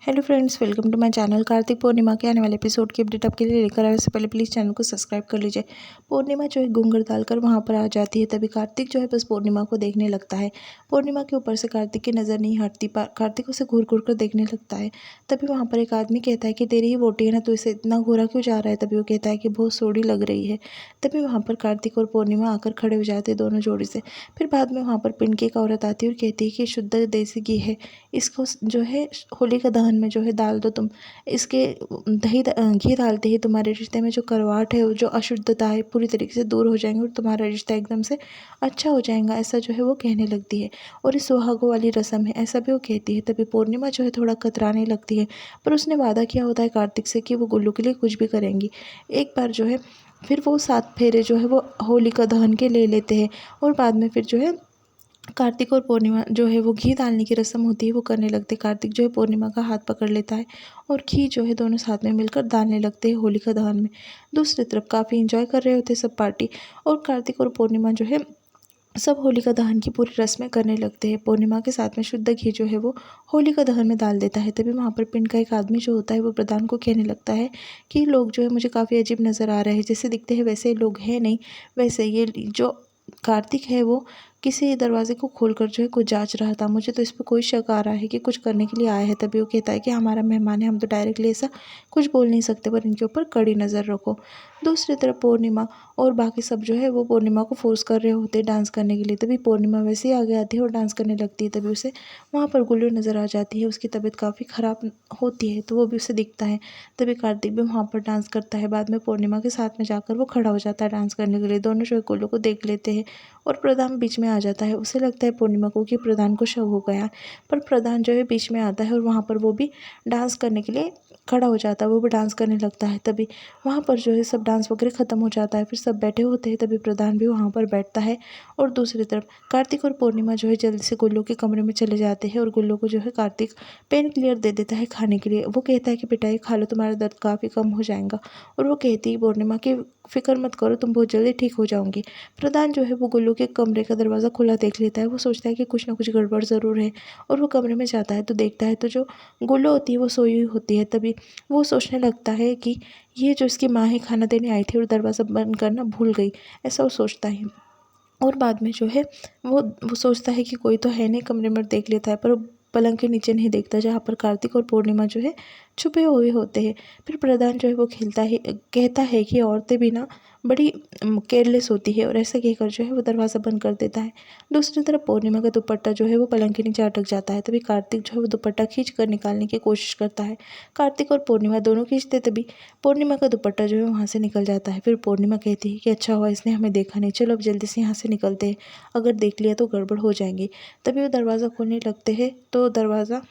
Hello friends, welcome to my channel. Kartik Purnima के आने वाले एपिसोड की अपडेट आपके लिए लेकर आए। उससे पहले प्लीज़ चैनल को सब्सक्राइब कर लीजिए। पूर्णिमा जो है घूंघट डालकर वहाँ पर आ जाती है। तभी कार्तिक जो है बस पूर्णिमा को देखने लगता है। पूर्णिमा के ऊपर से कार्तिक की नज़र नहीं हटती। कार्तिक उसे घूर घूर कर देखने लगता है। तभी वहाँ पर एक आदमी कहता है कि तेरी ही वोटी है ना, तो इसे इतना घूरा क्यों जा रहा है। तभी वो कहता है कि बहुत सोड़ी लग रही है। तभी वहाँ पर कार्तिक और पूर्णिमा आकर खड़े हो जाते हैं दोनों जोड़ी से। फिर बाद में वहाँ पर पिंड की एक औरत आती है और कहती है कि शुद्ध देसी घी है, इसको जो है होली का दहन में जो है डाल दो तुम। इसके घी डालते ही तुम्हारे रिश्ते में जो करवाट है, वो जो अशुद्धता है, पूरी तरीके से दूर हो जाएंगे और तुम्हारा रिश्ता एकदम से अच्छा हो जाएगा। ऐसा जो है वो कहने लगती है और ये सुहागों वाली रस्म है, ऐसा भी वो कहती है। तभी पूर्णिमा जो है थोड़ा कतराने लगती है, पर उसने वादा किया होता है कार्तिक से कि वो गुल्लू के लिए कुछ भी करेंगी। एक बार जो है फिर वो 7 फेरे जो है वो होलिका दहन के ले लेते हैं और बाद में फिर जो है कार्तिक और पूर्णिमा जो है वो घी डालने की रस्म होती है वो करने लगते हैं। कार्तिक जो है पूर्णिमा का हाथ पकड़ लेता है और घी जो है दोनों साथ में मिलकर डालने लगते हैं होलिका दहन में। दूसरी तरफ काफ़ी इंजॉय कर रहे होते हैं सब पार्टी, और कार्तिक और पूर्णिमा जो है सब होलिका दहन की पूरी रस्में करने लगते हैं। पूर्णिमा के साथ में शुद्ध घी जो है वो होलिका दहन में डाल देता है। तभी वहाँ पर पिंड का एक आदमी जो होता है वो प्रधान को कहने लगता है कि लोग जो है मुझे काफ़ी अजीब नज़र आ रहे हैं, जैसे दिखते हैं वैसे लोग हैं नहीं। वैसे ये जो कार्तिक है वो किसी दरवाजे को खोलकर जो है कुछ जांच रहा था। मुझे तो इस पर कोई शक आ रहा है कि कुछ करने के लिए आया है। तभी वो कहता है कि हमारा मेहमान है, हम तो डायरेक्टली ऐसा कुछ बोल नहीं सकते, पर इनके ऊपर कड़ी नज़र रखो। दूसरी तरफ पूर्णिमा और बाकी सब जो है वो पूर्णिमा को फोर्स कर रहे होते हैं डांस करने के लिए। तभी पूर्णिमा वैसे ही आगे आती है और डांस करने लगती है। तभी उसे वहाँ पर गुल्लू नज़र आ जाती है। उसकी तबीयत काफ़ी ख़राब होती है तो वो भी उसे दिखता है। तभी कार्तिक भी वहाँ पर डांस करता है। बाद में पूर्णिमा के साथ में जाकर वो खड़ा हो जाता है डांस करने के लिए। दोनों जो है गुल्लू को देख लेते हैं और प्रधान बीच में आ जाता है। उसे लगता है पूर्णिमा को कि प्रधान को शक हो गया, पर प्रधान जो है बीच में आता है और वहाँ पर वो भी डांस करने के लिए खड़ा हो जाता है। वो भी डांस करने लगता है। तभी वहाँ पर जो है सब डांस वगैरह ख़त्म हो जाता है। फिर सब बैठे होते हैं। तभी प्रधान भी वहाँ पर बैठता है और दूसरी तरफ कार्तिक और पूर्णिमा जो है जल्दी से गुल्लू के कमरे में चले जाते हैं और गुल्लू को जो है कार्तिक पेन क्लियर दे देता है खाने के लिए। वो कहता है कि बेटा ये खा लो, तुम्हारा दर्द काफ़ी कम हो जाएगा। और वो कहती है पूर्णिमा की फिक्र मत करो, तुम बहुत जल्दी ठीक हो जाओगी। प्रधान जो है वो गुल्लू के कमरे का दरवाज़ा खुला देख लेता है। वो सोचता है कि कुछ ना कुछ गड़बड़ ज़रूर है और वो कमरे में जाता है तो देखता है तो जो गुल्लू होती है वो सोई हुई होती है। तभी वो सोचने लगता है कि ये जो इसकी माँ है खाना देने आई थी और दरवाज़ा बंद करना भूल गई, ऐसा वो सोचता है। और बाद में जो है वो सोचता है कि कोई तो है नहीं कमरे में, देख लेता है, पर वो पलंग के नीचे नहीं देखता जहाँ पर कार्तिक और पूर्णिमा जो है छुपे हुए होते हैं। फिर प्रधान जो है वो कहता है कि औरतें भी ना बड़ी केयरलेस होती है, और ऐसा कहकर जो है वो दरवाज़ा बंद कर देता है। दूसरी तरफ पूर्णिमा का दुपट्टा जो है वो पलंग के नीचे अटक जाता है। तभी कार्तिक जो है वो दुपट्टा खींच कर निकालने की कोशिश करता है। कार्तिक और पूर्णिमा दोनों खींचते, तभी पूर्णिमा का दुपट्टा जो है वहाँ से निकल जाता है। फिर पूर्णिमा कहती है कि अच्छा हुआ इसने हमें देखा नहीं, चलो अब जल्दी से यहाँ से निकलते हैं, अगर देख लिया तो गड़बड़ हो जाएंगी। तभी वो दरवाज़ा खोलने लगते हैं तो दरवाज़ा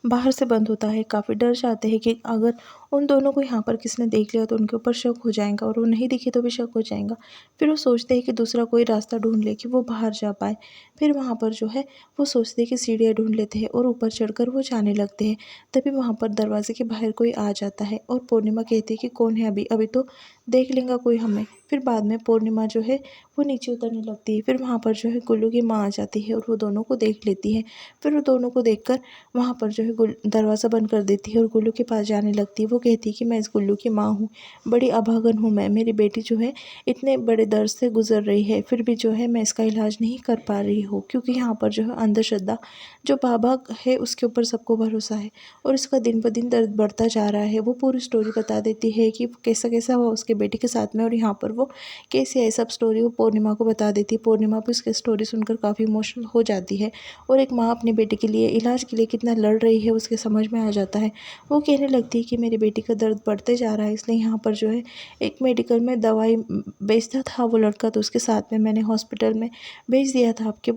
बाहर से बंद होता है। काफ़ी डर जाते हैं कि अगर उन दोनों को यहाँ पर किसी ने देख लिया तो उनके ऊपर शक हो जाएगा, और वो नहीं दिखे तो भी शक हो जाएगा। फिर वो सोचते हैं कि दूसरा कोई रास्ता ढूंढ ले कि वो बाहर जा पाए। फिर वहाँ पर जो है वो सोचते हैं कि सीढ़ियाँ ढूंढ लेते हैं और ऊपर चढ़कर वो जाने लगते हैं। तभी वहाँ पर दरवाजे के बाहर कोई आ जाता है और पूर्णिमा कहती है कि कौन है, अभी अभी तो देख लेगा कोई हमें। फिर बाद में पूर्णिमा जो है वो नीचे उतरने लगती है। फिर वहाँ पर जो है गुल्लू की माँ आ जाती है और वो दोनों को देख लेती है। फिर वो दोनों को देखकर वहाँ पर जो है दरवाज़ा बंद कर देती है और गुल्लू के पास जाने लगती है। वो कहती है कि मैं इस गुल्लू की माँ हूँ, बड़ी अभागन हूँ मैं, मेरी बेटी जो है इतने बड़े दर्द से गुजर रही है, फिर भी जो है मैं इसका इलाज नहीं कर पा रही हूँ, क्योंकि यहाँ पर जो है अंधश्रद्धा जो बाबा है उसके ऊपर सबको भरोसा है और इसका दिन ब दिन दर्द बढ़ता जा रहा है। वो पूरी स्टोरी बता देती है कि कैसा कैसा हुआ उसके बेटी के साथ में, और यहाँ पर वो कैसे है सब स्टोरी वो पूर्णिमा को बता देती है। पूर्णिमा भी उसकी स्टोरी सुनकर काफ़ी इमोशनल हो जाती है और एक माँ अपने बेटे के लिए इलाज के लिए कितना लड़ रही है उसके समझ में आ जाता है। वो कहने लगती है कि मेरी बेटी का दर्द बढ़ते जा रहा है, इसलिए यहाँ पर जो है एक मेडिकल में दवाई बेचता था वो लड़का, तो उसके साथ में मैंने हॉस्पिटल में भेज दिया था आपके,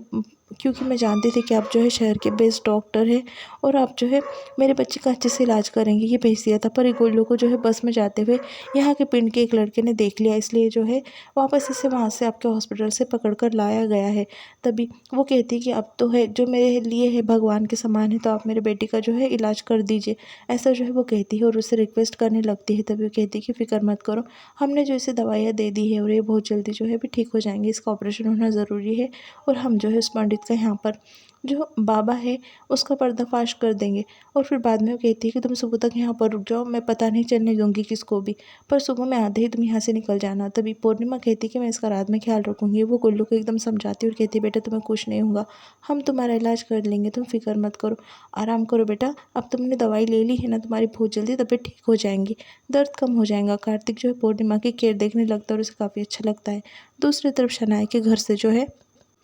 क्योंकि मैं जानती थी कि आप जो है शहर के बेस्ट डॉक्टर हैं और आप जो है मेरे बच्चे का अच्छे से इलाज करेंगे, ये भेज दिया था। पर एक गुल्लू को जो है बस में जाते हुए यहाँ के पिंड के एक लड़के ने देख लिया, इसलिए जो है वापस इसे वहाँ से आपके हॉस्पिटल से पकड़ कर लाया गया है। तभी वो कहती कि अब तो है जो मेरे लिए है भगवान के समान है, तो आप मेरे बेटी का जो है इलाज कर दीजिए, ऐसा जो है वो कहती है और उससे रिक्वेस्ट करने लगती है। तभी वो कहती है कि फ़िक्र मत करो, हमने जो इसे दवाइयाँ दे दी है और ये बहुत जल्दी जो है भी ठीक हो जाएंगे, इसका ऑपरेशन होना ज़रूरी है और हम जो है उस पंडित का यहाँ पर जो बाबा है उसका पर्दाफाश कर देंगे। और फिर बाद में वो कहती है कि तुम सुबह तक यहाँ पर रुक जाओ, मैं पता नहीं चलने दूंगी किसको भी, पर सुबह में आते ही तुम यहाँ से निकल जाना। तभी पूर्णिमा कहती है कि मैं इसका रात में ख्याल रखूंगी। वो गुल्लू को एकदम समझाती है और कहती है बेटा तुम्हें कुछ नहीं होगा, हम तुम्हारा इलाज कर लेंगे, तुम फिक्र मत करो, आराम करो बेटा। अब तुमने दवाई ले ली है ना, तुम्हारी बहुत जल्दी तबीयत ठीक हो जाएंगी, दर्द कम हो जाएगा। कार्तिक जो है पूर्णिमा की केयर देखने लगता है और उसे काफ़ी अच्छा लगता है। दूसरी तरफ शनाया के घर से जो है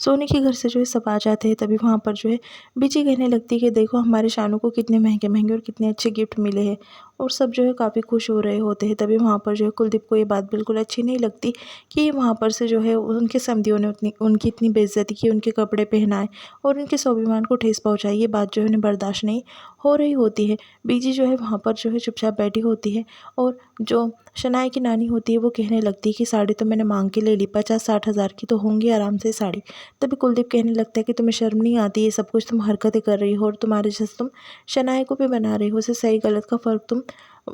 सोनी के घर से जो है सब आ जाते हैं। तभी वहाँ पर जो है बीजी कहने लगती है कि देखो हमारे शानू को कितने महंगे महंगे और कितने अच्छे गिफ्ट मिले हैं, और सब जो है काफ़ी खुश हो रहे होते हैं। तभी वहाँ पर जो है कुलदीप को ये बात बिल्कुल अच्छी नहीं लगती कि वहाँ पर से जो है उनके समधियों ने उनकी इतनी बेइज्जती की, उनके कपड़े पहनाए और उनके स्वाभिमान को ठेस पहुँचाई। ये बात जो है उन्हें बर्दाश्त नहीं हो रही होती है। बीजी जो है वहाँ पर जो है चुपचाप बैठी होती है, और जो शनाया की नानी होती है वो कहने लगती है कि साड़ी तो मैंने मांग के ले ली, 50-60 हज़ार की तो होंगी आराम से साड़ी। तभी कुलदीप कहने लगता है कि तुम्हें शर्म नहीं आती, ये सब कुछ तुम हरकतें कर रही हो और तुम्हारे जैसे तुम शनाया को भी बना रही हो, उसे सही गलत का फ़र्क तुम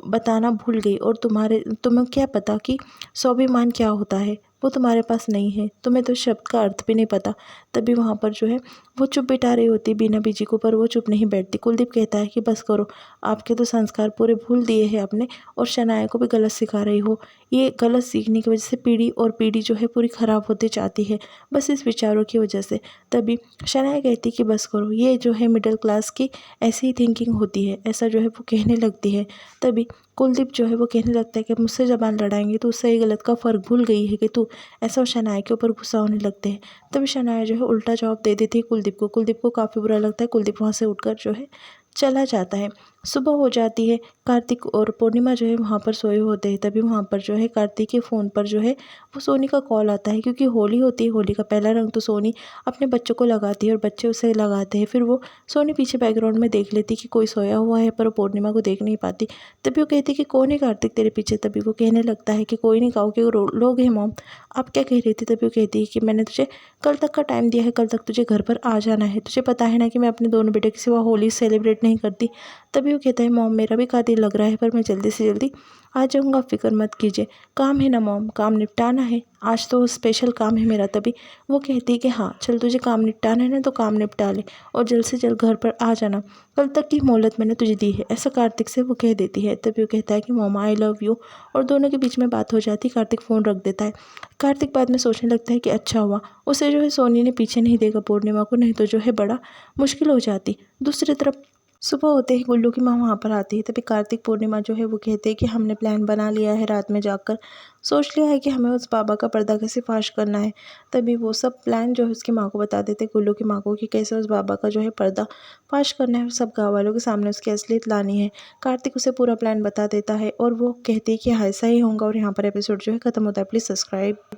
बताना भूल गई, और तुम्हें क्या पता कि स्वाभिमान क्या होता है, वो तुम्हारे पास नहीं है, तुम्हें तो शब्द का अर्थ भी नहीं पता। तभी वहाँ पर जो है वो चुप बिठा रही होती बीना बीजी को, पर वो चुप नहीं बैठती। कुलदीप कहता है कि बस करो, आपके तो संस्कार पूरे भूल दिए हैं आपने, और शनाया को भी गलत सिखा रही हो। ये गलत सीखने की वजह से पीढ़ी और पीढ़ी जो है पूरी ख़राब होती जाती है, बस इस विचारों की वजह से। तभी शनाया कहती कि बस करो, ये जो है मिडिल क्लास की ऐसी ही थिंकिंग होती है, ऐसा जो है वो कहने लगती है। तभी कुलदीप जो है वो कहने लगता है कि मुझसे ज़बान लड़ाएंगे तो सही गलत का फ़र्क भूल गई है कि तू, ऐसा शनाया के ऊपर गुस्सा होने लगते हैं। तभी शनाया जो है उल्टा जवाब दे देती है कुलदीप को। कुलदीप को काफ़ी बुरा लगता है। कुलदीप वहाँ से उठकर जो है चला जाता है। सुबह हो जाती है। कार्तिक और पूर्णिमा जो है वहाँ पर सोए होते हैं। तभी वहाँ पर जो है कार्तिक के फ़ोन पर जो है वो सोनी का कॉल आता है, क्योंकि होली होती है, होली का पहला रंग तो सोनी अपने बच्चों को लगाती है और बच्चे उसे लगाते हैं। फिर वो सोनी पीछे बैकग्राउंड में देख लेती कि कोई सोया हुआ है, पर वो पूर्णिमा को देख नहीं पाती। तभी वो कहती कि कौन है कार्तिक तेरे पीछे। तभी वो कहने लगता है कि कोई नहीं, गाँव के लोग हैं मॉम, आप क्या कह रही थी। तभी वो कहती है कि मैंने तुझे कल तक का टाइम दिया है, कल तक तुझे घर पर आ जाना है, तुझे पता है ना कि मैं अपने दोनों बेटे के सिवा होली सेलिब्रेट नहीं करती। तभी वो कहता है मॉम मेरा भी कातिल लग रहा है, पर मैं जल्दी से जल्दी आ जाऊँगा, फ़िक्र मत कीजिए। काम है ना मॉम, काम निपटाना है, आज तो स्पेशल काम है मेरा। तभी वो कहती है कि हाँ चल, तुझे काम निपटाना है ना तो काम निपटा ले, और जल्द से जल्द घर पर आ जाना, कल तक की मोहलत मैंने तुझे दी है, ऐसा कार्तिक से वो कह देती है। तभी वो कहता है कि मॉम आई लव यू, और दोनों के बीच में बात हो जाती। कार्तिक फ़ोन रख देता है। कार्तिक बाद में सोचने लगता है कि अच्छा हुआ उसे जो है सोनी ने पीछे नहीं देखा पूर्णिमा को, नहीं तो जो है बड़ा मुश्किल हो जाती। दूसरी तरफ सुबह होते ही गुल्लू की माँ वहाँ पर आती है। तभी कार्तिक पूर्णिमा जो है वो कहते हैं कि हमने प्लान बना लिया है, रात में जाकर सोच लिया है कि हमें उस बाबा का पर्दा कैसे फाश करना है। तभी वो सब प्लान जो है उसकी माँ को बता देते, गुल्लू की माँ को, कि कैसे उस बाबा का जो है पर्दा फाश करना है और सब गाँव वालों के सामने उसकी असलियत लानी है। कार्तिक उसे पूरा प्लान बता देता है और वो कहती है कि हाँ ऐसा ही होगा। और यहाँ पर एपिसोड जो है ख़त्म होता है। Please subscribe.